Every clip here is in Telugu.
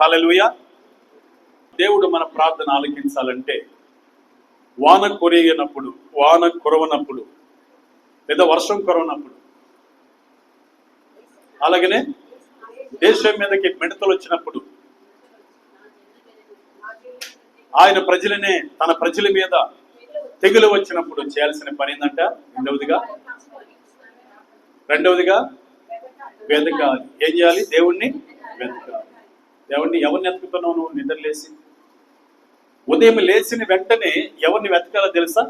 హల్లెలూయా. దేవుడు మన ప్రార్థన ఆలకించాలంటే వాన కురియనప్పుడు, వాన కురవనప్పుడు, లేదా వర్షం కురవనప్పుడు, అలాగనే దేశం మీదకి మిడతలు వచ్చినప్పుడు, ఆయన ప్రజలనే తన ప్రజల మీద తెగులు వచ్చినప్పుడు చేయాల్సిన పని ఏంటంట? రెండవదిగా వెతకాలి. ఏం చేయాలి? దేవుణ్ణి వెతకాలి. దేవుణ్ణి ఎవరిని వెతుకుతున్నావు నువ్వు? నిద్రలేసి ఉదయం లేచిన వెంటనే ఎవరిని వెతకాలో తెలుసా?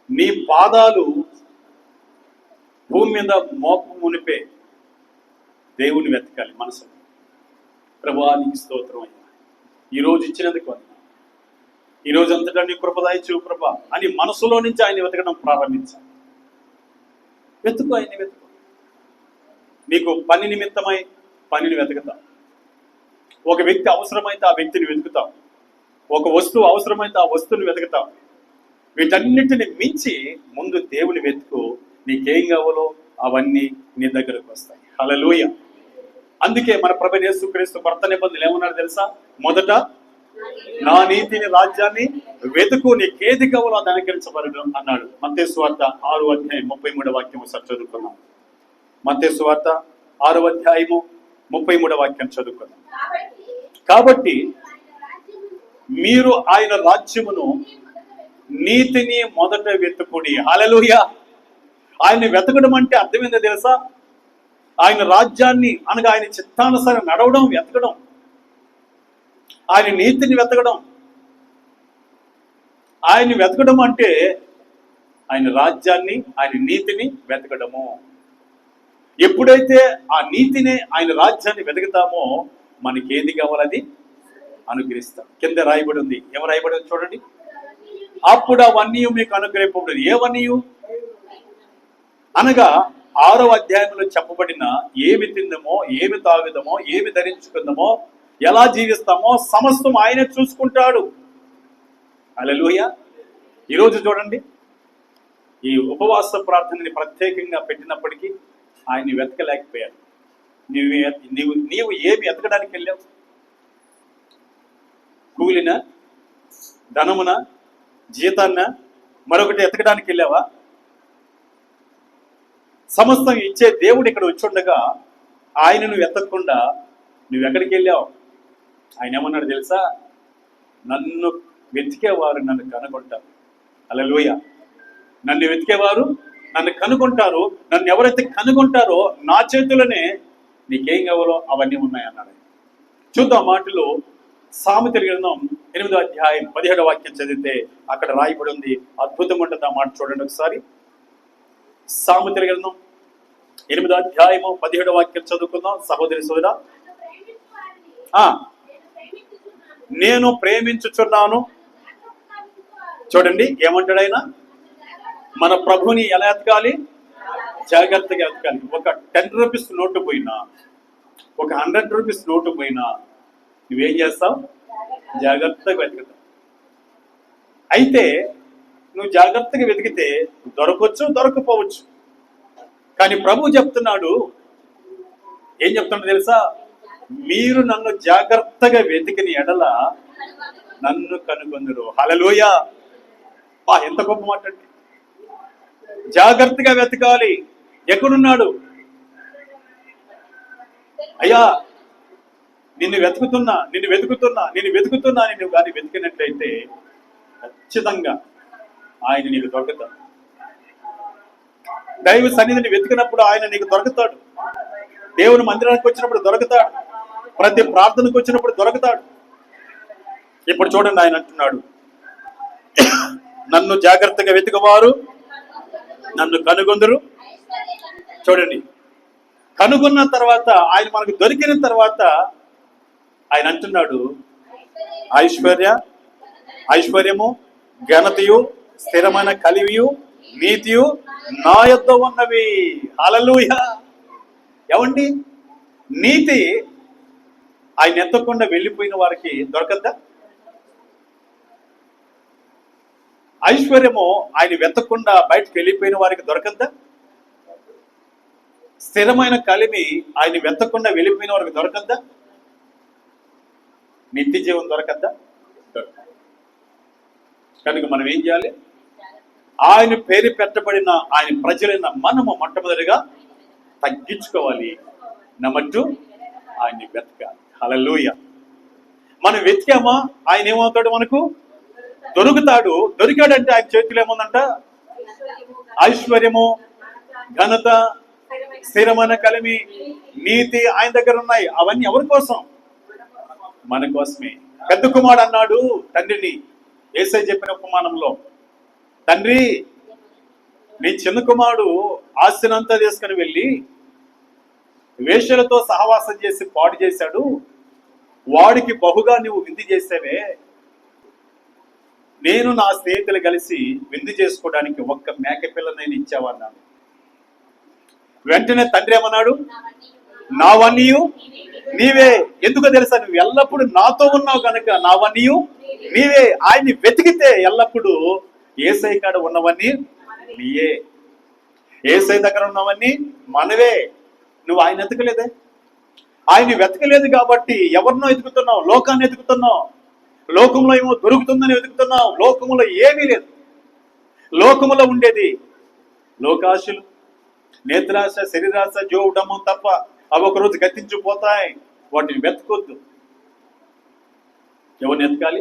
నీ పాదాలు భూమి మీద మోపు మునిపే దేవుణ్ణి వెతకాలి మనసు. ప్రభువా నీకు స్తోత్రం అయ్యా, ఈరోజు ఇచ్చినందుకు, ఈరోజు అంతటా నీ కృపదాయిచు ప్రభ అని మనసులో నుంచి ఆయన వెతకడం ప్రారంభించాలి. వెతుకు, ఆయన్ని వెతుకు. నీకు పని నిమిత్తమై పనిని వెతుకుతాం. ఒక వ్యక్తి అవసరమైతే ఆ వ్యక్తిని వెతుకుతాం. ఒక వస్తువు అవసరమైతే ఆ వస్తువుని వెతుకుతాం. వీటన్నిటిని మించి ముందు దేవుని వెతుకు. నీకేం కావాలో అవన్నీ నీ దగ్గరకు వస్తాయి. హల్లెలూయా. అందుకే మన ప్రభువైన యేసుక్రీస్తు కొత్త నిబంధనలు ఏమన్నాడు తెలుసా? మొదట నా నీతిని, రాజ్యాన్ని వెతుకు, నీకేది కావాలో అది అనుకరించబడడం అన్నాడు. మత్తయి సువార్త 6:33 ఒకసారి చదువుకున్నాం. మత్తయి సువార్త 6:33 చదువుకున్నాం. కాబట్టి మీరు ఆయన రాజ్యమును, నీతిని మొదట వెతుకుడి. హల్లెలూయా. ఆయన్ని వెతకడం అంటే అర్థమైందో తెలుసా? ఆయన రాజ్యాన్ని అనగా ఆయన చిత్తానుసారం నడవడం వెతకడం, ఆయన నీతిని వెతకడం. ఆయన్ని వెతకడం అంటే ఆయన రాజ్యాన్ని, ఆయన నీతిని వెతకడము. ఎప్పుడైతే ఆ నీతిని, ఆయన రాజ్యాన్ని వెతుకుతామో మనకి ఏది కావాలని అనుగ్రహిస్తాం. కింద రాయబడి ఉంది. ఏమో రాయబడి ఉంది చూడండి. అప్పుడు అవన్నీ మీకు అనుగ్రహింపబడింది. ఏవన్నీ అనగా 6వ అధ్యాయంలో చెప్పబడిన ఏమి తిందమో, ఏమి తాగుదామో, ఏమి ధరించుకుందామో, ఎలా జీవిస్తామో సమస్తం ఆయనే చూసుకుంటాడు. హల్లెలూయా. ఈరోజు చూడండి, ఈ ఉపవాస ప్రార్థనని ప్రత్యేకంగా పెట్టినప్పటికీ ఆయన్ని వెతకలేకపోయాడు. నీవు ఏమి ఎతకడానికి వెళ్ళావు? కూలిన, ధనమున, జీతాన్న, మరొకటి ఎతకడానికి వెళ్ళావా? సమస్తం ఇచ్చే దేవుడు ఇక్కడ వచ్చుండగా ఆయన నువ్వు ఎత్తకుండా నువ్వెక్కడికి వెళ్ళావు? ఆయన ఏమన్నాడు తెలుసా? నన్ను వెతికేవారు నన్ను కనుగొంటారు. హల్లెలూయా. నన్ను వెతికేవారు నన్ను కనుగొంటారు. నన్ను ఎవరైతే కనుగొంటారో నా చేతులనే నీకేం కావాలో అవన్నీ ఉన్నాయన్నాడు. చూద్దాం మాటలు. సామెతల గ్రంథం 8:17 చదివితే అక్కడ రాయబడి ఉంది. అద్భుతంగా ఉంటుంది ఆ మాట. చూడండి ఒకసారి. సామెతల గ్రంథం 8:17 చదువుకుందాం సహోదరి సోదరా. నేను ప్రేమించుచున్నాను. చూడండి ఏమంటాడు ఆయన? మన ప్రభుని ఎలా ఎతకాలి? జాగ్రత్తగా ఎతకాలి. ఒక 10 రూపీస్ నోటు పోయినా, ఒక 100 రూపీస్ నోటు పోయినా నువ్వేం చేస్తావు? జాగ్రత్తగా వెతుకుతావు. అయితే నువ్వు జాగ్రత్తగా వెతికితే దొరకవచ్చు, దొరకపోవచ్చు. కానీ ప్రభు చెప్తున్నాడు, ఏం చెప్తున్నాడు తెలుసా? మీరు నన్ను జాగ్రత్తగా వెతికిన ఎడల నన్ను కనుగొందురు. హల్లెలూయా. ఎంత గొప్ప మాట అండి. జాగ్రత్తగా వెతకాలి. ఎక్కడున్నాడు? అయ్యా నిన్ను వెతుకుతున్నా, నిన్ను వెతుకుతున్నా, నిన్ను వెతుకుతున్నా నిన్ను కానీ వెతికినట్లయితే ఖచ్చితంగా ఆయన నీకు దొరుకుతాడు. దైవ సన్నిధిని వెతికినప్పుడు ఆయన నీకు దొరుకుతాడు. దేవుని మందిరానికి వచ్చినప్పుడు దొరుకుతాడు. ప్రతి ప్రార్థనకు వచ్చినప్పుడు దొరుకుతాడు. ఇప్పుడు చూడండి, ఆయన అంటున్నాడు, నన్ను జాగ్రత్తగా వెతుకువారు నన్ను కనుగొందురు. చూడండి, కనుగొన్న తర్వాత ఆయన మనకు దొరికిన తర్వాత ఆయన అంటున్నాడు, ఐశ్వర్యము, ఘనతయు, స్థిరమైన కలివియు, నీతియు నా యొద్ద ఉన్నవి. హల్లెలూయా. ఏమండి? నీతి ఆయన ఎత్తకుండా వెళ్ళిపోయిన వారికి దొరకద్దా? ఐశ్వర్యము ఆయన వెతకుండా బయటకు వెళ్ళిపోయిన వారికి దొరకద్దా? స్థిరమైన కలిమి ఆయన వెతకుండా వెళ్ళిపోయిన వారికి దొరకద్దా? నిత్య జీవం దొరకద్దా? కనుక మనం ఏం చేయాలి? ఆయన పేరు పెట్టబడిన ఆయన ప్రజలైన మనము మొట్టమొదటిగా తగ్గించుకోవాలి. నమ్మట్టు ఆయన్ని వెతకాలి. హల్లెలూయా. మనం వెతికామా ఆయన ఏమవుతాడు? మనకు దొరుకుతాడు. దొరికాడంటే ఆయన చేతిలో ఏముందంట? ఐశ్వర్యము, ఘనత, స్థిరమైన కలిమి, నీతి ఆయన దగ్గర ఉన్నాయి. అవన్నీ ఎవరి కోసం? మన కోసమే. పెద్ద కుమారుడు అన్నాడు తండ్రిని, యేసయ్య చెప్పిన ఉపమానంలో, తండ్రి నీ చిన్న కుమారుడు ఆస్తినంతా తీసుకుని వెళ్ళి వేశ్యలతో సహవాసం చేసి పాడు చేశాడు, వాడికి బహుగా నువ్వు విందు చేసావే, నేను నా స్నేహితులు కలిసి విందు చేసుకోవడానికి ఒక్క మేకపిల్ల నేను ఇచ్చావన్నాను. వెంటనే తండ్రి ఏమన్నాడు? నావన్నీయు నీవే. ఎందుకో తెలుసా? నువ్వు ఎల్లప్పుడూ నాతో ఉన్నావు కనుక నావన్నీయు నీవే. ఆయన్ని వెతికితే ఎల్లప్పుడూ యేసయ్య కాడ ఉన్నవన్నీ నీయే, యేసయ్య దగ్గర ఉన్నవన్నీ మనవే. నువ్వు ఆయన వెతకలేదే. ఆయన్ని వెతకలేదు కాబట్టి ఎవరినో వెతుకుతున్నావు? లోకాన్ని వెతుకుతున్నావు. లోకంలో ఏమో దొరుకుతుందని వెతుకుతున్నావు. లోకములో ఏమీ లేదు. లోకములో ఉండేది లోకాశలు, నేత్రాశ, శరీరాశ, జోడము తప్ప. అవి ఒకరోజు గతించిపోతాయి. వాటిని వెతకొద్దు. ఎవరిని వెతకాలి?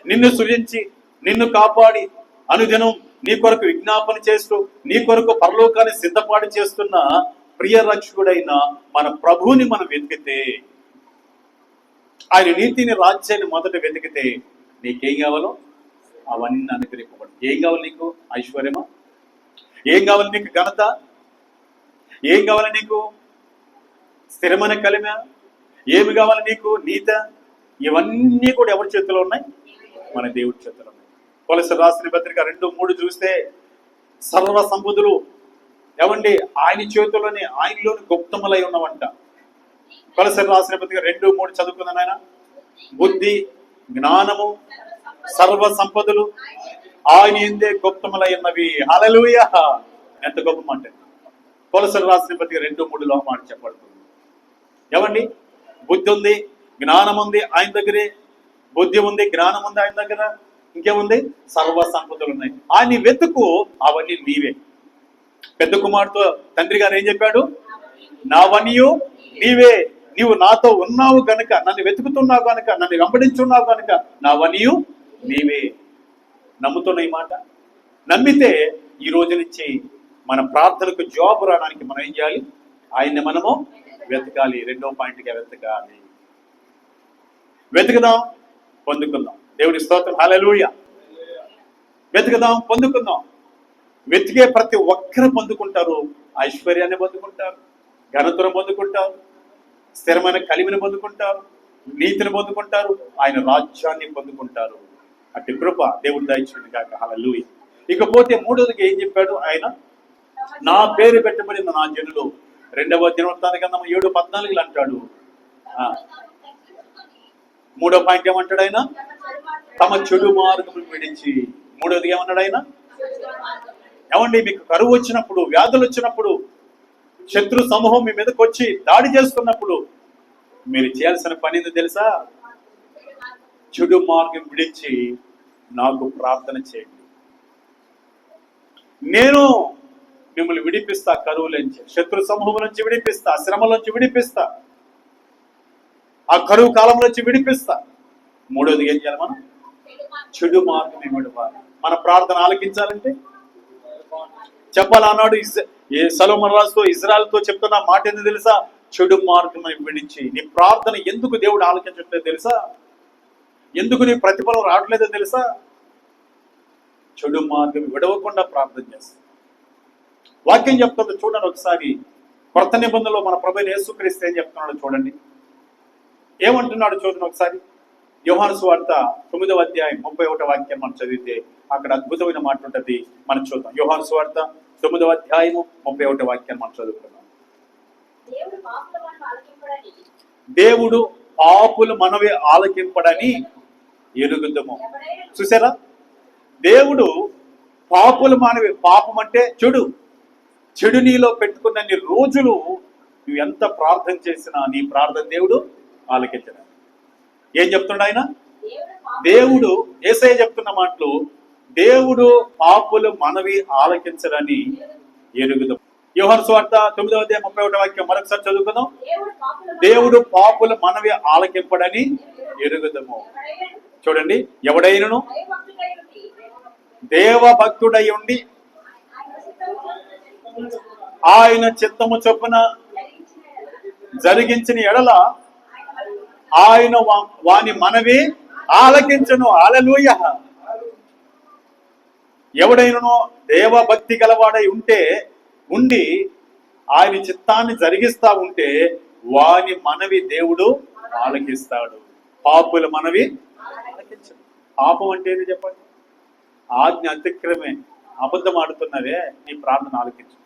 నిన్ను సృజించి నిన్ను కాపాడి అనుదినం నీ కొరకు విజ్ఞాపన చేస్తూ నీ కొరకు పరలోకాన్ని సిద్ధపాటు చేస్తున్న ప్రియ రక్షకుడైన మన ప్రభువుని మనం వెతికితే, ఆయన నీతిని, రాజ్యాన్ని మొదట వెతికితే నీకేం కావాలో అవన్నీ అనుగ్రహింపబడు. ఏం కావాలి నీకు? ఐశ్వర్యమా? ఏం కావాలి నీకు? ఘనత? ఏం కావాలి నీకు? స్థిరమైన కలిమ? ఏమి కావాలి నీకు? నీత? ఇవన్నీ కూడా ఎవరి చేతిలో ఉన్నాయి? మన దేవుడి చేతిలో ఉన్నాయి. కొలొస్సీయులకు రాసిన పత్రిక 2:3 చూస్తే సర్వ సంపదలు ఏమండి ఆయన చేతుల్లోనే, ఆయనలోని గుప్తములై ఉన్నవంట. కొలొస్సీయులకు రాసిన పత్రిక 2:3 చదువుకుందాం ఆయన. బుద్ధి, జ్ఞానము, సర్వ సంపదలు ఆయన ఎందే గుప్తములై ఉన్నవి. హల్లెలూయా. ఎంత గొప్ప మాట! కొలొస్సీయులకు రాసిన పత్రిక 2:3లో మాట చెప్పబడుతుంది. ఏమండి? బుద్ధి ఉంది, జ్ఞానం ఉంది ఆయన దగ్గరే. బుద్ధి ఉంది, జ్ఞానం ఉంది ఆయన దగ్గర. ఇంకేముంది? సర్వ సంపదలు ఉన్నాయి. ఆయన వెతుకు, అవన్నీ నీవే. పెద్ద కుమారుతో తండ్రి గారు ఏం చెప్పాడు? నావన్నీయు నీవే. నీవు నాతో ఉన్నావు గనుక, నన్ను వెతుకుతున్నావు కనుక, నన్ను వెంబడించున్నావు కనుక నావన్నీయు నీవే. నమ్ముతున్న ఈ మాట? నమ్మితే ఈ రోజు నుంచి మన ప్రార్థనకు జవాబు రావడానికి మనం ఏం చేయాలి? ఆయన్ని మనము వెతకాలి. రెండో పాయింట్గా వెతకాలి. వెతుకుదాం, పొందుకుందాం. దేవుడి స్తోత్రం. హల్లెలూయా. వెతుకుదాం, పొందుకుందాం. వెతికే ప్రతి ఒక్కరు పొందుకుంటారు. ఐశ్వర్యాన్ని పొందుకుంటారు, ఘనతను పొందుకుంటారు, స్థిరమైన కలిమిని పొందుకుంటారు, నీతిని పొందుకుంటారు, ఆయన రాజ్యాన్ని పొందుకుంటారు. అట్టి కృప దేవుడు దయచేయును గాక. హల్లెలూయా. ఇకపోతే మూడోదిగా ఏం చెప్పాడు ఆయన? నా పేరు పెట్టబడిన నా జనులు. 2వ దినవృత్తాంతగ్రంథం 7:14 అంటాడు. మూడో పాయింట్ ఏమంటాడు ఆయన? తమ చెడు మార్గమును విడిచి. మూడోది ఏమన్నాడు ఆయన? ఏమండి, మీకు కరువు వచ్చినప్పుడు, వ్యాధులు వచ్చినప్పుడు, శత్రు సమూహం మీ మీదకి వచ్చి దాడి చేస్తున్నప్పుడు మీరు చేయాల్సిన పని ఏందో తెలుసా? చెడు మార్గం విడిచి నాకు ప్రార్థన చేయండి. నేను మిమ్మల్ని విడిపిస్తా, కరువులోంచి, శత్రు సమూహం నుంచి విడిపిస్తా, శ్రమల నుంచి విడిపిస్తా, ఆ కరువు కాలం నుంచి విడిపిస్తా. మూడోది ఏం చేయాలి? మనం చెడు మార్గం విడవాలి. మన ప్రార్థన ఆలకించాలంటే చెప్పాలి. అన్నాడు సొలొమోను రాజుతో, ఇజ్రాయెల్తో చెప్తున్న మాట ఏందో తెలుసా? చెడు మార్గం విడిచి. నీ ప్రార్థన ఎందుకు దేవుడు ఆలకించట్లేదు తెలుసా? ఎందుకు నీ ప్రతిఫలం రావట్లేదో తెలుసా? చెడు మార్గం విడవకుండా ప్రార్థన చేస్తా. వాక్యం చెప్తుంది చూడండి ఒకసారి. కొత్త నిబంధనలో మన ప్రభువైన యేసుక్రీస్తు ఏం చెప్తున్నాడో చూడండి. ఏమంటున్నాడు చూడండి ఒకసారి. యోహాను సువార్త 9వ అధ్యాయం 31వ వాక్యం మనం చదివితే అక్కడ అద్భుతమైన మాట ఉంటుంది. మనం చూద్దాం. యోహాను సువార్త 9వ అధ్యాయము 31వ వాక్యాన్ని మనం చదువుకున్నాం. దేవుడు పాపులు మనవే ఆలకింపడని ఎరుగుదము. చూసారా? దేవుడు పాపులు మానవే. పాపం అంటే చెడు. చెడు నీలో పెట్టుకున్నన్ని రోజులు నువ్వు ఎంత ప్రార్థన చేసినా నీ ప్రార్థన దేవుడు ఆలకించడు. ఏం చెప్తున్నాడు ఆయన? దేవుడు, యేసయ్య చెప్తున్న మాటలు, దేవుడు పాపుల మనవి ఆలకించడని ఎరుగుదాం. యోహాను సువార్త 9:31 మరొకసారి చదువుకుందాం. దేవుడు పాపుల మనవి ఆలకింపడని ఎరుగుదము. చూడండి, ఎవడైనను దేవభక్తుడై ఉండి ఆయన చిత్తము చొప్పున జరిగించిన ఎడల ఆయన వాని మనవి ఆలకించును. హల్లెలూయా. ఎవడైనను దేవభక్తి గలవాడై ఉండి ఆయన చిత్తాన్ని జరిగిస్తా ఉంటే వాని మనవి దేవుడు ఆలకిస్తాడు. పాపుల మనవి ఆలకించడు. పాపం అంటే ఏది చెప్పండి? ఆజ్ఞ అతిక్రమే. అబద్ధం ఆడుతున్నవే, నీ ప్రార్థన ఆలకించు.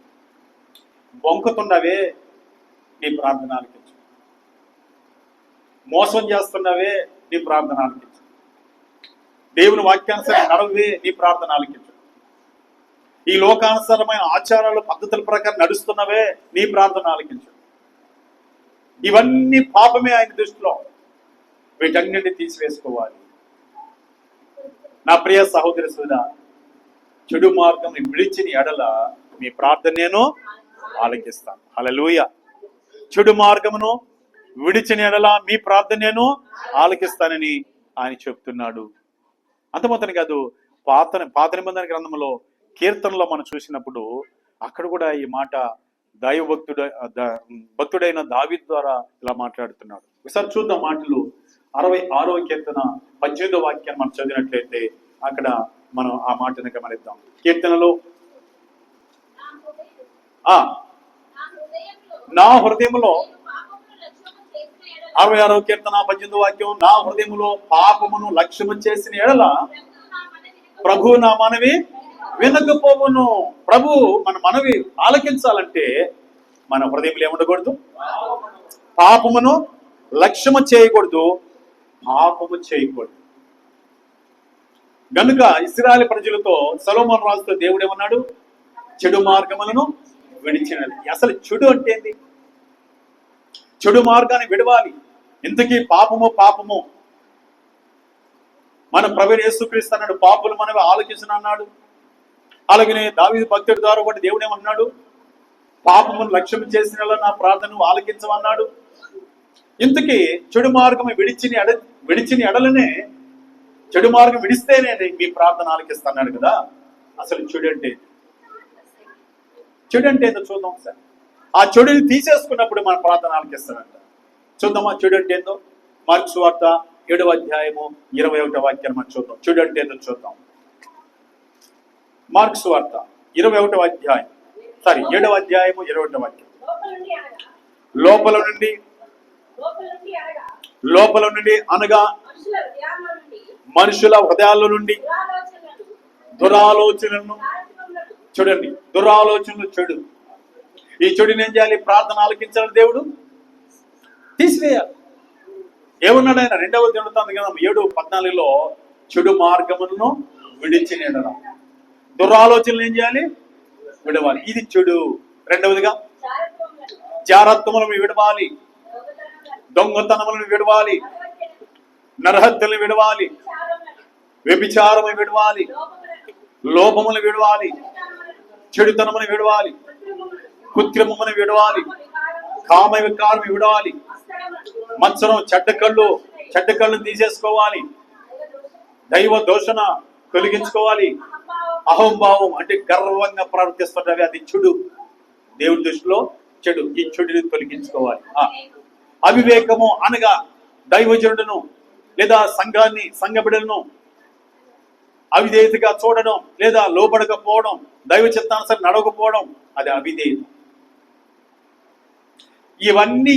బొంకుతున్నవే, నీ ప్రార్థన ఆలకించు. మోసం చేస్తున్నవే, నీ ప్రార్థన ఆలకించు. దేవుని వాక్యానుసారం నడవే, నీ ప్రార్థన ఆలకించు. ఈ లోకానుసారమైన ఆచారాలు పద్ధతుల ప్రకారం నడుస్తున్నవే, నీ ప్రార్థన ఆలకించు. ఇవన్నీ పాపమే ఆయన దృష్టిలో. వీటన్నిటిని తీసివేసుకోవాలి. నా ప్రియ సహోదరి సోదరా, చెడు మార్గం విడిచిన ఎడల మీ ప్రార్థన నేను ఆలకిస్తాను. హల్లెలూయా. చెడు మార్గమును విడిచిన ఎడల మీ ప్రార్థన నేను ఆలకిస్తానని ఆయన చెప్తున్నాడు. అంత మాత్రం కాదు, పాత నిబంధన గ్రంథంలో కీర్తనలో మనం చూసినప్పుడు అక్కడ కూడా ఈ మాట భక్తుడైన దావీదు ద్వారా ఇలా మాట్లాడుతున్నాడు. ఒకసారి చూద్దాం మాటలు. 66వ కీర్తన 18వ వాక్యాన్ని మనం చదివినట్లయితే అక్కడ మనం ఆ మాటను గమనిద్దాం. కీర్తనలో నా హృదయంలో 66వ కీర్తన 18వ వాక్యం, నా హృదయంలో పాపమును లక్ష్యము చేసిన ఎడల ప్రభు నా మనవి వినకపోవును. ప్రభు మన మనవి ఆలకించాలంటే మన హృదయంలో ఏముండకూడదు? పాపమును లక్ష్యము చేయకూడదు, పాపము చేయకూడదు. గనుక ఇశ్రాయేలు ప్రజలతో సొలొమోను రాజుతో దేవుడు ఏమన్నాడు? చెడు మార్గములను విడిచినది. అసలు చెడు అంటే ఏంటి? చెడు మార్గాన్ని విడవాలి. ఇంతకీ పాపము మన ప్రభువైన యేసుక్రీస్తు అన్నాడు, పాపులు మనవి ఆలోచించను అన్నాడు. అలాగనే దావీదు భక్తుడి ద్వారా కూడా దేవుడు ఏమన్నాడు? పాపమును లక్ష్యం చేసిన నా ప్రార్థనను ఆలకించమన్నాడు. ఇంతకీ చెడు మార్గం విడిచిన ఎడలనే, చెడు మార్గం విడిస్తేనే మీ ప్రార్థన ఆలకిస్తున్నాడు కదా. అసలు చెడు అంటే ఏదో చూద్దాం సార్. ఆ చెడుని తీసేసుకున్నప్పుడు మన ప్రార్థన ఆలకిస్తాడంట. చూద్దామా చెడు అంటే ఏందో? మార్కు సువార్త 7వ అధ్యాయము 21వ వాక్యాన్ని మనం చూద్దాం. చెడు అంటే ఏందో చూద్దాం. మార్కు సువార్త 7వ అధ్యాయము 21వ వాక్యం. లోపల నుండి అనగా మనుషుల హృదయాల నుండి దురాలోచనలను, చూడండి, దురాలోచనలు చెడు. ఈ చెడుని ఏం చేయాలి? ప్రార్థన ఆలకించాలని దేవుడు తీసివేయాలి. ఏమన్నాడు ఆయన? 2వ దినవృత్తాంతగ్రంథం 7:14 చెడు మార్గములను విడిచిన ఎడల. దురాలోచనలు ఏం చేయాలి? విడవాలి. ఇది చెడు. రెండవదిగా జారత్వములను విడవాలి, దొంగతనములను విడవాలి, నరహత్యలను విడవాలి, వ్యభిచారము విడవాలి, లోభములు విడవాలి, చెడుతనమును విడవాలి, కృత్రిమమును విడవాలి, కామ వికారం విడవాలి, మత్సరం, చెడ్డ కళ్ళు తీసేసుకోవాలి, దైవ దోషణ తొలగించుకోవాలి, అహంభావం అంటే గర్వంగా ప్రవర్తిస్తున్నవి, అది చెడు. దేవుడి దృష్టిలో చెడు. ఈ చెడుని తొలగించుకోవాలి. అవివేకము అనగా దైవజనుడును లేదా సంఘ బిడ్డలను అవిధేయతగా చూడడం, లేదా లోబడకపోవడం, దైవ చిత్తానుసారం నడవకపోవడం, అది అవిధేయత. ఇవన్నీ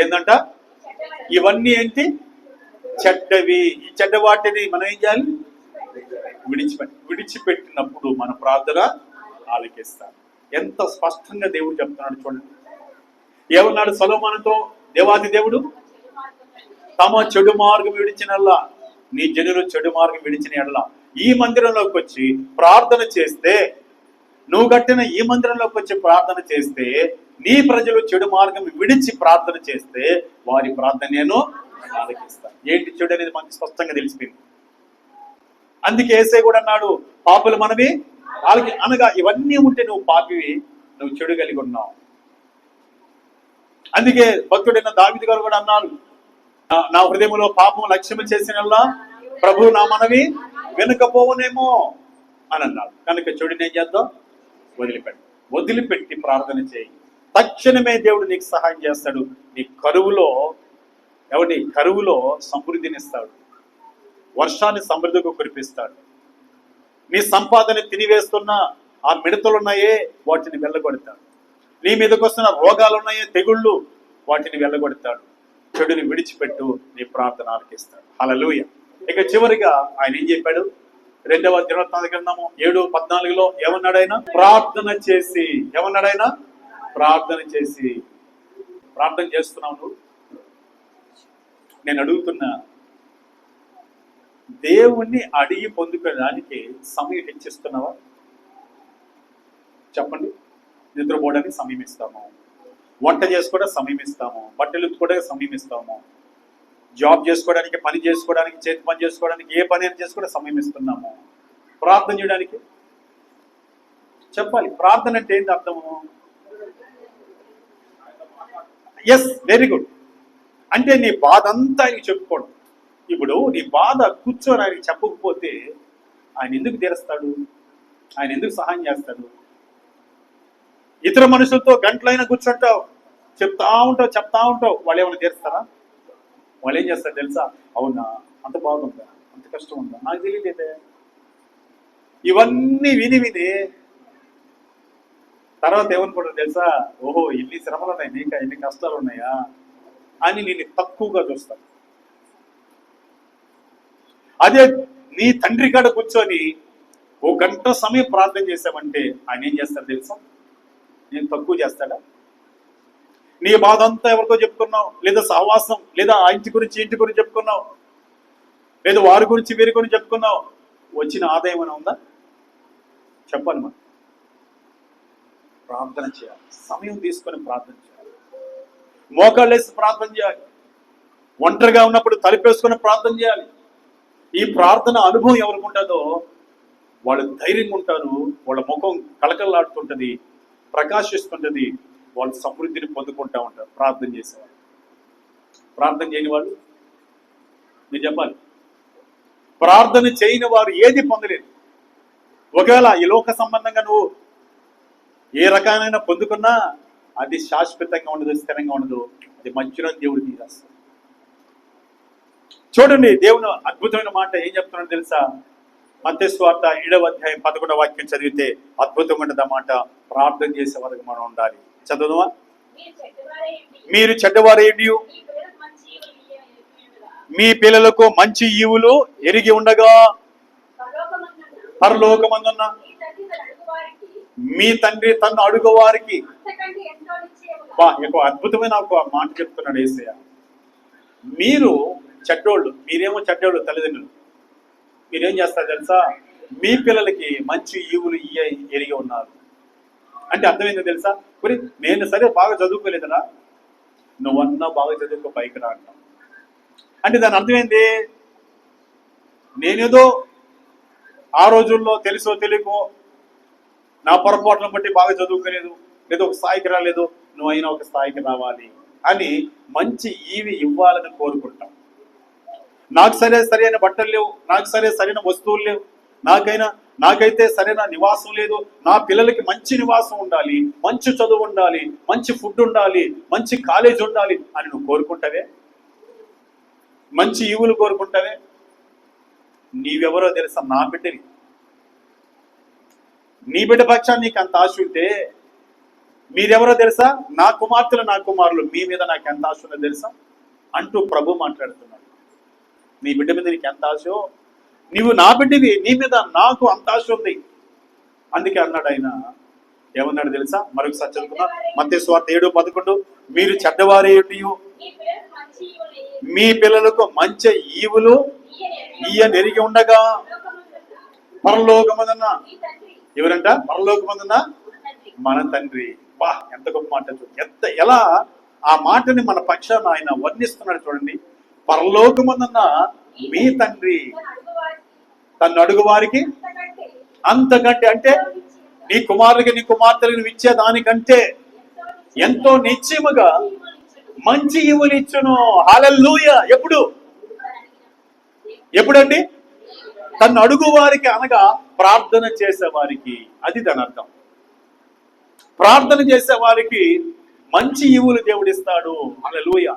ఏందంట? ఇవన్నీ ఏంటి? చెడ్డవి. ఈ చెడ్డ వాటిని మనం ఏం చేయాలి? విడిచిపెట్టినప్పుడు మన ప్రార్థన ఆలకిస్తాం. ఎంత స్పష్టంగా దేవుడు చెప్తున్నాడు చూడండి. ఏమన్నాడు సొలొమోనుతో దేవాది దేవుడు? తమ చెడు మార్గం విడిచినల్లా, నీ జనులు చెడు మార్గం విడిచిన ఎడల ఈ మందిరంలోకి వచ్చి ప్రార్థన చేస్తే, నువ్వు కట్టిన ఈ మందిరంలోకి వచ్చి ప్రార్థన చేస్తే, నీ ప్రజలు చెడు మార్గం విడిచి ప్రార్థన చేస్తే వారి ప్రార్థన నేను ఆలకిస్తాను. ఏంటి చెడు అనేది మనకి స్పష్టంగా తెలిసిపోయింది. అందుకే యేసయ్య కూడా అన్నాడు, పాపులు మనవి అనగా ఇవన్నీ ఉంటే నువ్వు పాపివి, నువ్వు చెడు కలిగి ఉన్నావు. అందుకే భక్తుడైన దావీదు గారు కూడా అన్నారు, నా హృదయంలో పాపం లక్ష్యము చేసినల్లా ప్రభు నా మనవి వెనుకపోవనేమో అని అన్నాడు. కనుక చెడుని ఏం చేద్దాం? వదిలిపెట్టి ప్రార్థన చేయి. తక్షణమే దేవుడు నీకు సహాయం చేస్తాడు. నీ కరువులో సమృద్ధినిస్తాడు, వర్షాన్ని సమృద్ధిగా కురిపిస్తాడు. నీ సంపాదన తినివేస్తున్న ఆ మిడతలున్నాయే వాటిని వెళ్ళగొడతాడు. నీ మీదకి వస్తున్న రోగాలున్నాయే, తెగుళ్ళు, వాటిని వెళ్ళగొడతాడు. చెడుని విడిచిపెట్టు, నీ ప్రార్థన ఆలకిస్తాడు. హల్లెలూయా. ఇక చివరిగా ఆయన ఏం చెప్పాడు? 2వ దినవృత్తాంత గ్రంథము 7:14 ఏమన్నాడు ఆయన? ప్రార్థన చేసి. ఏమన్నాడు ఆయన? ప్రార్థన చేసి. ప్రార్థన చేస్తున్నావు నువ్వు? నేను అడుగుతున్నా, దేవుణ్ణి అడిగి పొందుకోవడానికి సమయం హెచ్చిస్తున్నావా? చెప్పండి. నిద్రపోవడానికి సమయం ఇస్తాము, వంట చేసుకోవడానికి సమయం ఇస్తాము, బట్టలు ఉతుకోవడానికి సమయం ఇస్తాము, జాబ్ చేసుకోవడానికి, పని చేసుకోవడానికి, చేతి పని చేసుకోవడానికి, ఏ పని అయినా చేసుకోవడానికి సమయం ఇస్తున్నాము. ప్రార్థన చేయడానికి చెప్పాలి. ప్రార్థన అంటే ఏంటి అర్థము? Yes, very good. అంటే నీ బాధ అంతా ఆయనకి చెప్పుకోవడం. ఇప్పుడు నీ బాధ కూర్చొని ఆయనకి చెప్పకపోతే ఆయన ఎందుకు తీరుస్తాడు? ఆయన ఎందుకు సహాయం చేస్తాడు? ఇతర మనుషులతో గంటలైనా కూర్చుంటావు, చెప్తా ఉంటావు, వాళ్ళు ఏమైనా తీరుస్తారా? వాళ్ళు ఏం చేస్తారు తెలుసా? అవునా, అంత బాగుందా, అంత కష్టం ఉందా, నాకు తెలియలేదే. ఇవన్నీ విని తర్వాత ఏమనుకుంటారు తెలుసా? ఓహో, ఇన్ని శ్రమలు ఉన్నాయి, నీక ఎన్ని కష్టాలు ఉన్నాయా అని నేను తక్కువగా చూస్తాను. అదే నీ తండ్రి కాడ కూర్చొని 1 గంట సమయం ప్రార్థన చేశామంటే ఆయన ఏం చేస్తాడు తెలుసా? నేను తక్కువ చేస్తాడా? నీ బాధ అంతా ఎవరితో చెప్పుకున్నావు, లేదా సహవాసం, లేదా ఆ ఇంటి గురించి చెప్పుకున్నావు, లేదా వారి గురించి వీరి గురించి చెప్పుకున్నావు, వచ్చిన ఆదాయం అని ఉందా? చెప్పాలి. మనం ప్రార్థన చేయాలి, సమయం తీసుకొని ప్రార్థన చేయాలి, మోకాళ్ళేసి ప్రార్థన చేయాలి, ఒంటరిగా ఉన్నప్పుడు తలుపేసుకొని ప్రార్థన చేయాలి. ఈ ప్రార్థన అనుభవం ఎవరికి ఉంటుందో వాళ్ళు ధైర్యంగా ఉంటారు, వాళ్ళ ముఖం కలకలలాడుతుంటది, ప్రకాశిస్తుంటది, వాళ్ళు సమృద్ధిని పొందుకుంటూ ఉంటారు ప్రార్థన చేసేవాళ్ళు. ప్రార్థన చేయని వాళ్ళు మీరు చెప్పాలి. ప్రార్థన చేయని వారు ఏది పొందలేరు. ఒకవేళ ఈ లోక సంబంధంగా నువ్వు ఏ రకమైన పొందుకున్నా అది శాశ్వతంగా ఉండదు, స్థిరంగా ఉండదు. అది మంచిగా దేవుడు తీసేస్తాడు. చూడండి, దేవుని అద్భుతమైన మాట ఏం చెప్తున్నాడు తెలుసా? మత్తయి సువార్త 7వ అధ్యాయం 11వ వాక్యం చదివితే అద్భుతంగా ఉండదు మాట. ప్రార్థన చేసే వరకు మనం ఉండాలి. చదువుదామా? మీరు చెడ్డవారేంటి, మీ పిల్లలకు మంచి ఈవులు ఎరిగి ఉండగా పరలోకమందున్న మీ తండ్రి తన్ను అడుగు వారికి. అద్భుతమైన ఒక మాట చెప్తున్నాడు యేసయ్య. మీరు చెడ్డోళ్ళు, మీరేమో చెడ్డోళ్ళు తల్లిదండ్రులు, మీరేం చేస్తారు తెలుసా? మీ పిల్లలకి మంచి ఈవులు ఎరిగి ఉన్నారు. అంటే అర్థమైందో తెలుసా? మరి నేను సరే బాగా చదువుకోలేదరా, నువ్వన్నా బాగా చదువుకో పైకి రా అంటాం. అంటే దాని అర్థమైంది, నేనేదో ఆ రోజుల్లో తెలుసో తెలియకో నా పొరపాట్లను బట్టి బాగా చదువుకోలేదు, లేదా ఒక స్థాయికి రాలేదు, నువ్వు అయినా ఒక స్థాయికి రావాలి అని మంచి ఈవి ఇవ్వాలని కోరుకుంటాం. నాకు సరైన బట్టలు లేవు, నాకు సరైన వస్తువులు లేవు, నాకైతే సరైన నివాసం లేదు, నా పిల్లలకి మంచి నివాసం ఉండాలి, మంచి చదువు ఉండాలి, మంచి ఫుడ్ ఉండాలి, మంచి కాలేజ్ ఉండాలి అని నువ్వు కోరుకుంటావే, మంచి ఈవులు కోరుకుంటావే. నీవెవరో తెలుసా? నా బిడ్డని, నీ బిడ్డ పక్షాన్ని నీకు అంత ఆశ ఉంటే మీరెవరో తెలుసా? నా కుమార్తెలు, నా కుమారులు, మీ మీద నాకు ఎంత ఆశ ఉందో తెలుసా అంటూ ప్రభు మాట్లాడుతున్నాడు. నీ బిడ్డ మీద నీకు ఎంత ఆశో, నీవు నా బిడ్డవి, నీ మీద నాకు అంత ఆశ ఉంది. అందుకే అన్నాడు ఆయన. ఏమన్నాడు తెలుసా? మరొకసారి చదువుకున్నా, మత్తయి సువార్త 7:11, మీరు చెడ్డవారేంటియు మీ పిల్లలకు మంచి ఈవులు ఎరిగి ఉండగా పరలోకమందున్న. ఎవరంట? పరలోకమందున్న మన తండ్రి. బా, ఎంత గొప్ప మాట! ఎలా ఆ మాటని మన పక్షాన ఆయన వర్ణిస్తున్నాడు చూడండి. పరలోకమందున్న మీ తండ్రి తన్ను అడుగు వారికి అంతకంటే, అంటే నీ కుమారుడికి నీ కుమార్తెలకు నువ్వు ఇచ్చే దానికంటే ఎంతో నిశ్చయముగా మంచి ఈవులు ఇచ్చును. హల్లెలూయా. ఎప్పుడండి? తన్ను అడుగు వారికి అనగా ప్రార్థన చేసేవారికి. అది దాని అర్థం. ప్రార్థన చేసే వారికి మంచి ఈవులు దేవుడు ఇస్తాడు. హల్లెలూయా.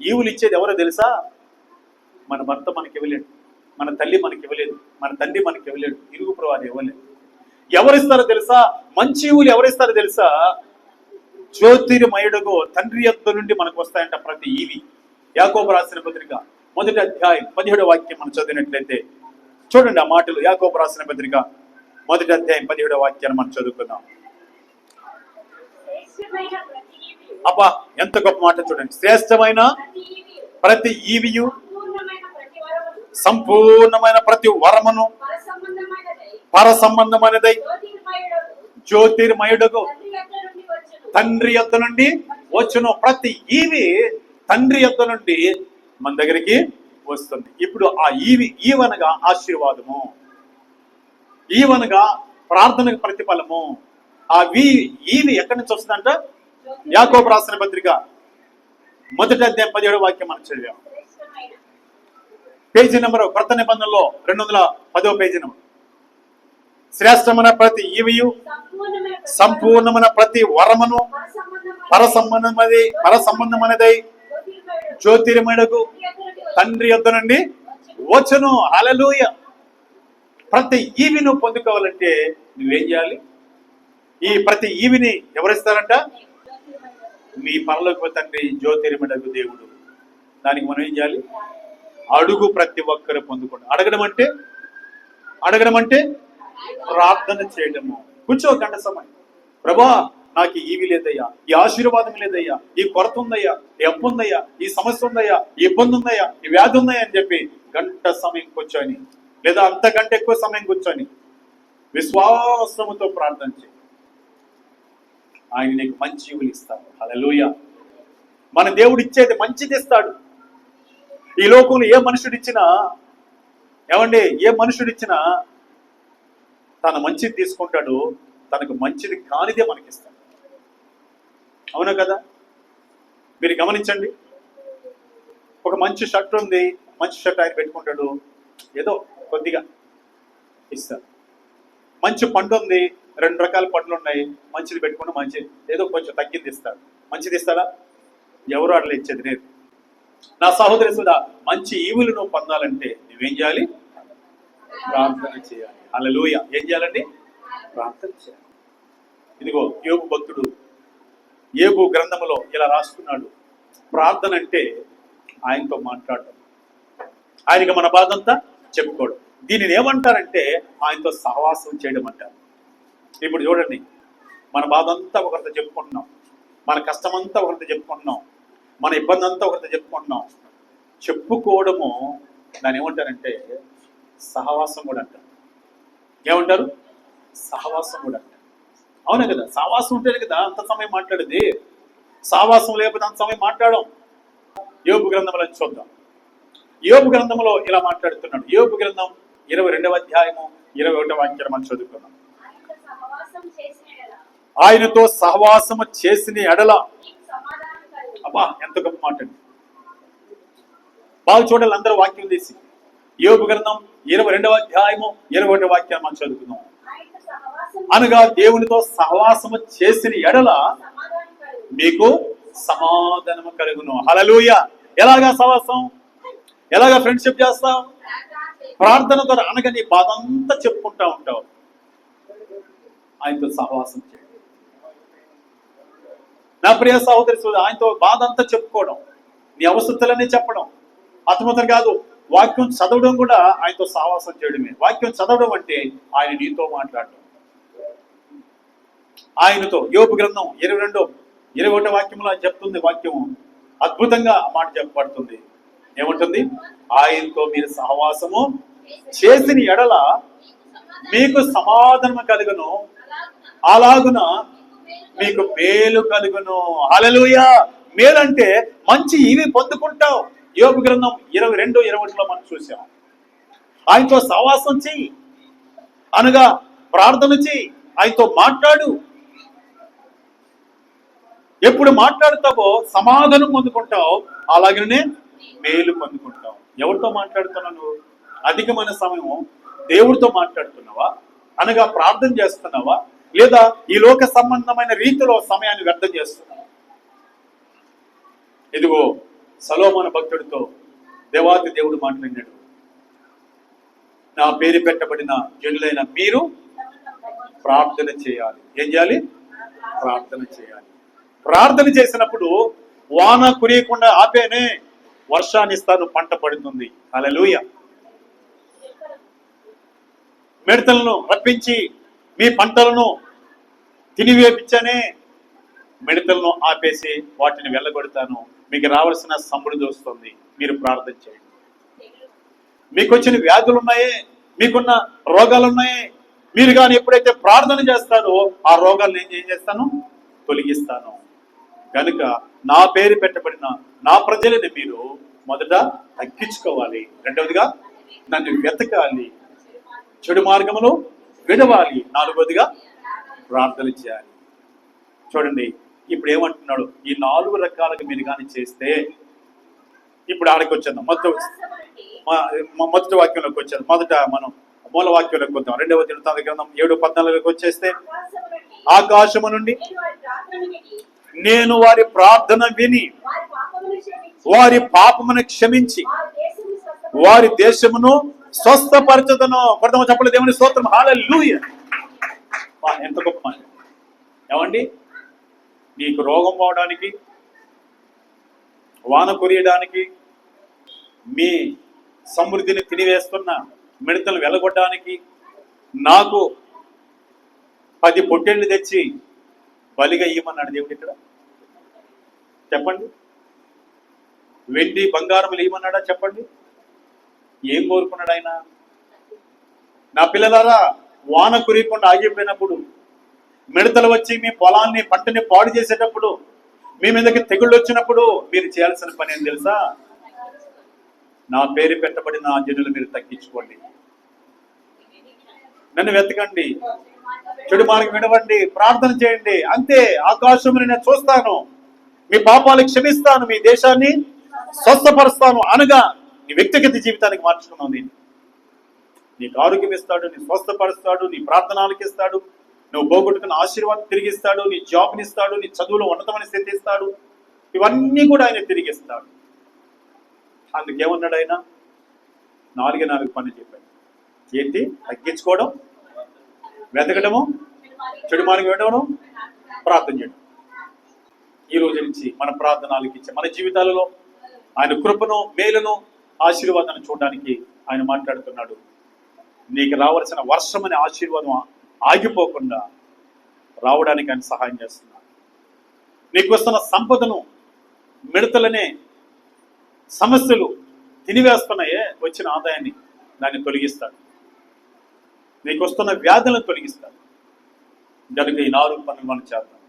ఈవులు ఇచ్చేది ఎవరో తెలుసా? మన భర్త మనకి ఇవ్వలేడు, మన తల్లి మనకి ఇవ్వలేదు, మన తండ్రి మనకి ఇవ్వలేడు, ఇరుగు ప్రవాది ఇవ్వలేదు. ఎవరిస్తారో తెలుసా? మంచి ఈవులు ఎవరిస్తారో తెలుసా? జ్యోతిర్మయుడుగో తండ్రి యొద్ద నుండి మనకు వస్తాయంట ప్రతి ఈవి. యాకోబు రాసిన పత్రిక 1వ అధ్యాయం 17వ వాక్యం మనం చదివినట్లయితే చూడండి ఆ మాటలు. యాకోబు రాసిన పత్రిక 1వ అధ్యాయం 17వ వాక్యాన్ని మనం చదువుకుందాం. అబ్బా, ఎంత గొప్ప మాట చూడండి. శ్రేష్టమైన ప్రతి ఈవియు, సంపూర్ణమైన ప్రతి వరమును, పర సంబంధమైనదై జ్యోతిర్మయుడుగు తండ్రి యొద్ద నుండి వచ్చును. ప్రతి ఈవి తండ్రి యొద్ద నుండి మన దగ్గరికి వస్తుంది. ఇప్పుడు ఆ ఈవనగా ఆశీర్వాదము, ఈవనగా ప్రార్థనకు ప్రతిఫలము. ఆ ఈవి ఎక్కడి నుంచి వస్తుందంట? యాకోబు రాసిన పత్రిక 1వ అధ్యాయం 17వ వాక్యం మనం చదివాం. పేజీ నెంబర్ కొత్త నిబంధనలో 210వ పేజీ నెంబర్. శ్రేష్టమైన ప్రతి ఈవియు, సంపూర్ణమైన ప్రతి వరమును, పర సంబంధమైనదై జ్యోతిర్మయుడుగు తండ్రి యొద్ద నుండి వచ్చును. హల్లెలూయా. ప్రతి ఈవిను పొందుకోవాలంటే నువ్వేం చేయాలి? ఈ ప్రతి ఈవిని ఎవరిస్తారంట? మీ పరలోక తండ్రి జ్యోతిర్మయుడుగు దేవుడు. దానికి మనం ఏం చేయాలి? అడుగు ప్రతి ఒక్కరు పొందుకోండి. అడగడం అంటే ప్రార్థన చేయడము. కూర్చో గంట సమయం. ప్రభా, నాకు ఈవి లేదయ్యా, ఈ ఆశీర్వాదం లేదయ్యా, ఈ కొరత ఉందయ్యా, ఈ అప్పు ఉందయ్యా, ఈ సమస్య ఉందయ్యా, ఈ ఇబ్బంది ఉందయ్యా, ఈ వ్యాధి ఉందయ్యా అని చెప్పి గంట సమయం కూర్చొని, లేదా అంతకంటే ఎక్కువ సమయం కూర్చొని విశ్వాసముతో ప్రార్థన చేయి. ఆయన నీకు మంచి ఈవులు ఇస్తాడు. హల్లెలూయా. మన దేవుడు ఇచ్చేది మంచిది ఇస్తాడు. ఈ లోకంలో ఏ మనుషుడిచ్చినా, ఏమండి, ఏ మనుషుడిచ్చినా తన మంచిది తీసుకుంటాడు, తనకు మంచిది కానిదే మనకిస్తాడు. అవునా కదా? మీరు గమనించండి. ఒక మంచి షర్ట్ ఉంది, మంచి షర్ట్ ఆయన పెట్టుకుంటాడు, ఏదో కొద్దిగా ఇస్తాడు. మంచి పండు ఉంది, 2 రకాల పండ్లు ఉన్నాయి, మంచిది పెట్టుకుంటే మంచి ఏదో కొంచెం తగ్గింది ఇస్తాడు. మంచిది ఇస్తాడా? ఎవరు అట్లా ఇచ్చేది లేదు. నా సహోదరి సుధా, మంచి ఈవులు నువ్వు పొందాలంటే నువ్వేం చేయాలి? ప్రార్థన చేయాలి. హల్లెలూయా. ఏం చేయాలండి? ప్రార్థన చేయాలి. ఇదిగో యోబు భక్తుడు యోబు గ్రంథములో ఇలా రాసుకున్నాడు. ప్రార్థన అంటే ఆయనతో మాట్లాడడం, ఆయనకి మన బాధ అంతా చెప్పుకోవడం. దీనిని ఏమంటారంటే ఆయనతో సహవాసం చేయడం అంటారు. ఇప్పుడు చూడండి, మన బాధ అంతా ఒకరితో చెప్పుకుంటున్నాం, మన కష్టమంతా ఒకరితో చెప్పుకుంటున్నాం, మన ఇబ్బంది అంతా ఒకరితో చెప్పుకుంటున్నాం. చెప్పుకోవడము దాన్ని ఏమంటారంటే సహవాసం కూడా అంటారు. ఏమంటారు? సహవాసం కూడా అంటారు. అవునా కదా? సహవాసం ఉంటేనే కదా అంత సమయం మాట్లాడేది. సహవాసం లేకపోతే అంత సమయం మాట్లాడడం. యోబు గ్రంథంలో చూద్దాం. యోబు గ్రంథంలో ఇలా మాట్లాడుతున్నాడు. యోబు గ్రంథం 22వ అధ్యాయము 21వ వాక్యం మనం చదువుకున్నాం. ఆయనతో సహవాసము చేసిన ఎడల, అబ్బా ఎంత గొప్ప మాట అండి. బాగా చూడాలి అందరూ వాక్యం తీసి. యోబు గ్రంథం 22వ అధ్యాయము 21వ వాక్యం మనం చదువుకుందాం. అనగా దేవునితో సహవాసము చేసిన ఎడల మీకు సమాధానము కలుగును. హల్లెలూయా. ఎలాగా సహవాసం? ఎలాగా ఫ్రెండ్షిప్ చేస్తావు? ప్రార్థన ద్వారా. అనగా నీ బాధ అంతా చెప్పుకుంటా ఉంటావు. ఆయనతో సహవాసం చేయండి. నా ప్రియ సహోదరి, ఆయనతో బాధ అంతా చెప్పుకోవడం, నీ అవసరతలన్నీ చెప్పడం, అతమతం కాదు. వాక్యం చదవడం కూడా ఆయనతో సహవాసం చేయడమే. వాక్యం చదవడం అంటే ఆయన నీతో మాట్లాడడం. ఆయనతో యోబు గ్రంథం 22వ వాక్యంలో చెప్తుంది. వాక్యం అద్భుతంగా ఆ మాట చెప్పబడుతుంది. ఏమంటుంది? ఆయనతో మీరు సహవాసము చేసిన ఎడల మీకు సమాధానము కలుగును, అలాగున మీకు మేలు కలుగును. హల్లెలూయా. మేలంటే మంచి ఇవి పొందుకుంటావు. యోబు గ్రంథం 22:21 మనం చూసాం. ఆయనతో సహవాసం చెయ్యి, అనగా ప్రార్థన చెయ్యి, ఆయనతో మాట్లాడు. ఎప్పుడు మాట్లాడతావో సమాధానం పొందుకుంటావు, అలాగనే మేలు పొందుకుంటావు. ఎవరితో మాట్లాడుతున్నావు నువ్వు? అధికమైన సమయం దేవుడితో మాట్లాడుతున్నావా, అనగా ప్రార్థన చేస్తున్నావా, లేదా ఈ లోక సంబంధమైన రీతిలో సమయాన్ని వ్యర్థం చేస్తున్నావా? ఇదిగో సొలొమోను భక్తుడితో దేవాతి దేవుడు మాట్లాడినాడు. నా పేరు పెట్టబడిన జనులైన మీరు ప్రార్థన చేయాలి. ఏం చేయాలి? ప్రార్థన చేయాలి. ప్రార్థన చేసినప్పుడు వాన కురియకుండా ఆపేనే వర్షాన్ని ఇస్తాను, పంట పడుతుంది. హల్లెలూయా. మిడతలను రప్పించి మీ పంటలను తినివేపించనే మిడతలను ఆపేసి వాటిని వెళ్ళగొడతాను, మీకు రావాల్సిన సమృద్ధి వస్తుంది. మీరు ప్రార్థన చేయండి. మీకు వచ్చిన వ్యాధులు ఉన్నాయే, మీకున్న రోగాలు ఉన్నాయే, మీరు కానీ ఎప్పుడైతే ప్రార్థన చేస్తారో ఆ రోగాలను ఏం చేస్తాను? తొలగిస్తాను. కనుక నా పేరు పెట్టబడిన నా ప్రజలని మీరు మొదట తగ్గించుకోవాలి. రెండవదిగా నన్ను వెతకాలి, చెడు మార్గమును విడవాలి. నాలుగవదిగా ప్రార్థన చేయాలి. చూడండి, ఇప్పుడు ఏమంటున్నాడు? ఈ 4 రకాలుగా మీరు కానీ చేస్తే, ఇప్పుడు ఆడికి వచ్చేద్దాం. మొదటి వాక్యంలోకి వచ్చేది. మొదట మనం మూల వాక్యంలోకి వద్దాం. 2వ దినవృత్తాంత గ్రంథం 7:14 వచ్చేస్తే, ఆకాశము నుండి నేను వారి ప్రార్థన విని వారి పాపమును క్షమించి వారి దేశమును స్వస్థపరచుదను. కొడదామా చెప్పలేదు? దేవుని స్తోత్రం. హల్లెలూయా. ఎంత గొప్ప మాట. ఏమండి, నీకు రోగం పోవడానికి, వాన కురియడానికి, మీ సమృద్ధిని తినివేస్తున్న మిడతలు వెలగొట్టడానికి నాకు 10 పొట్టేళ్లు తెచ్చి బలిగా ఇవ్వమన్నాడు దేవుడు. ఇక్కడ చెప్పండి, వెండి బంగారములు ఇవ్వమన్నాడా? చెప్పండి, ఏం కోరుకున్నాడు ఆయన? నా పిల్లలారా, వాన కురియకుండా ఆగిపోయినప్పుడు, మిడతలు వచ్చి మీ పొలాన్ని పంటని పాడు చేసేటప్పుడు, మీ మీదకి తెగుళ్ళు వచ్చినప్పుడు మీరు చేయాల్సిన పని ఏం తెలుసా? నా పేరు పెట్టబడిన ఆ జనులు మీరు తగ్గించుకోండి, నన్ను వెతకండి, చెడు మార్గం విడవండి, ప్రార్థన చేయండి. అంతే. ఆకాశముని నేను చూస్తాను, మీ పాపాలు క్షమిస్తాను, మీ దేశాన్ని స్వస్థపరుస్తాను అనగా నీ వ్యక్తిగత జీవితానికి మార్చుకున్నావు. నేను నీకు ఆరోగ్యం ఇస్తాడు, నీ స్వస్థపరుస్తాడు, నీ ప్రార్థనలకు ఇస్తాడు, నువ్వు పోగొట్టుకున్న ఆశీర్వాదం తిరిగిస్తాడు, నీ జాబ్ని ఇస్తాడు, నీ చదువులో ఉన్నతమైన స్థితి ఇస్తాడు. ఇవన్నీ కూడా ఆయన తిరిగిస్తాడు. అందుకేమన్నాడు ఆయన? 4 పనులు చెప్పాడు. ఏంటి? తగ్గించుకోవడం, వెతకడము, చెడు మార్గం విడవడం, ప్రార్థన చేయడం. ఈ రోజు నుంచి మన ప్రార్థనలకు ఇచ్చే మన జీవితాలలో ఆయన కృపను, మేలును, ఆశీర్వాదాన్ని చూడడానికి ఆయన మాట్లాడుతున్నాడు. నీకు రావాల్సిన వర్షం అనే ఆశీర్వాదం ఆగిపోకుండా రావడానికి ఆయన సహాయం చేస్తున్నాడు. నీకు వస్తున్న సంపదను మిడతలనే సమస్యలు తినివేస్తున్నాయే, వచ్చిన ఆదాయాన్ని దాన్ని తొలగిస్తాడు. నీకు వస్తున్న వ్యాధులను తొలగిస్తాడు. కనుక ఈ 4 పనులు మనం చేద్దాం.